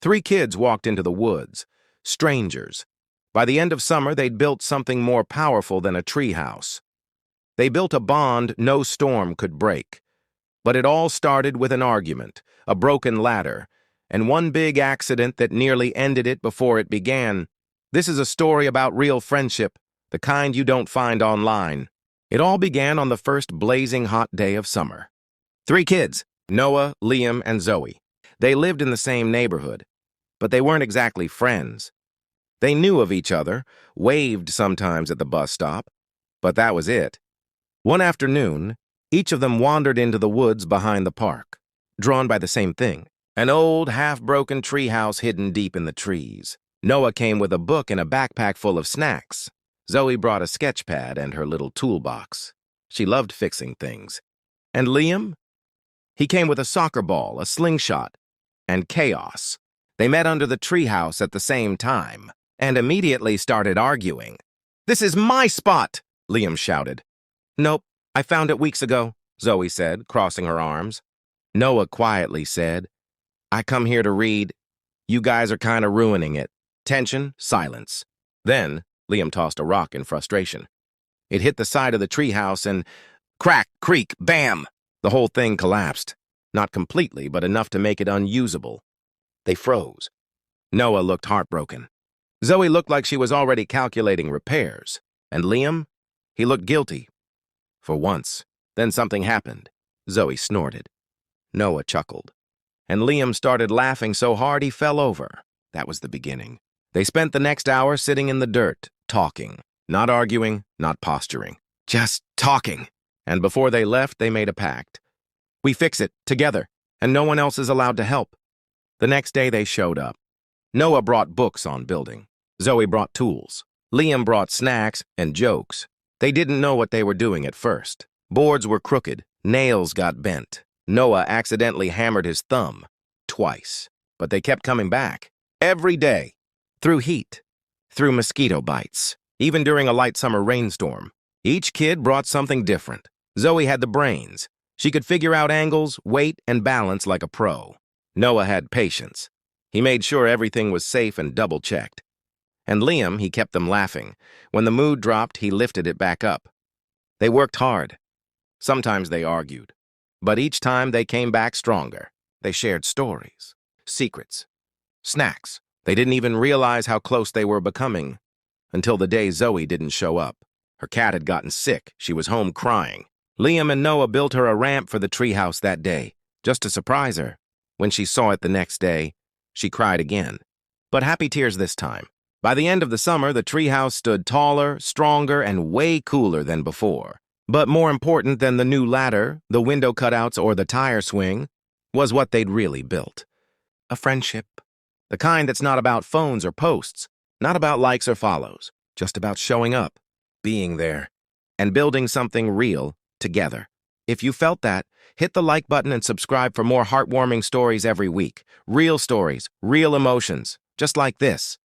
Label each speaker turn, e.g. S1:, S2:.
S1: Three kids walked into the woods, strangers. By the end of summer, they'd built something more powerful than a treehouse. They built a bond no storm could break. But it all started with an argument, a broken ladder, and one big accident that nearly ended it before it began. This is a story about real friendship, the kind you don't find online. It all began on the first blazing hot day of summer. Three kids, Noah, Liam, and Zoe. They lived in the same neighborhood, but they weren't exactly friends. They knew of each other, waved sometimes at the bus stop, but that was it. One afternoon, each of them wandered into the woods behind the park, drawn by the same thing, an old, half-broken treehouse hidden deep in the trees. Noah came with a book and a backpack full of snacks. Zoe brought a sketch pad and her little toolbox. She loved fixing things. And Liam? He came with a soccer ball, a slingshot, and chaos. They met under the treehouse at the same time and immediately started arguing. "This is my spot!" Liam shouted. "Nope, I found it weeks ago," Zoe said, crossing her arms. Noah quietly said, "I come here to read. You guys are kind of ruining it." Tension, silence. Then, Liam tossed a rock in frustration. It hit the side of the treehouse and crack, creak, bam! The whole thing collapsed. Not completely, but enough to make it unusable. They froze. Noah looked heartbroken. Zoe looked like she was already calculating repairs. And Liam? He looked guilty. For once. Then something happened. Zoe snorted. Noah chuckled. And Liam started laughing so hard he fell over. That was the beginning. They spent the next hour sitting in the dirt, talking. Not arguing, not posturing. Just talking. And before they left, they made a pact. We fix it, together, and no one else is allowed to help. The next day they showed up. Noah brought books on building. Zoe brought tools. Liam brought snacks and jokes. They didn't know what they were doing at first. Boards were crooked. Nails got bent. Noah accidentally hammered his thumb. Twice. But they kept coming back. Every day. Through heat. Through mosquito bites. Even during a light summer rainstorm. Each kid brought something different. Zoe had the brains. She could figure out angles, weight, and balance like a pro. Noah had patience. He made sure everything was safe and double-checked. And Liam, he kept them laughing. When the mood dropped, he lifted it back up. They worked hard. Sometimes they argued. But each time they came back stronger. They shared stories, secrets, snacks. They didn't even realize how close they were becoming until the day Zoe didn't show up. Her cat had gotten sick. She was home crying. Liam and Noah built her a ramp for the treehouse that day, just to surprise her. When she saw it the next day, she cried again. But happy tears this time. By the end of the summer, the treehouse stood taller, stronger, and way cooler than before. But more important than the new ladder, the window cutouts, or the tire swing, was what they'd really built. A friendship. The kind that's not about phones or posts, not about likes or follows, just about showing up, being there, and building something real together. If you felt that, hit the like button and subscribe for more heartwarming stories every week. Real stories, real emotions, just like this.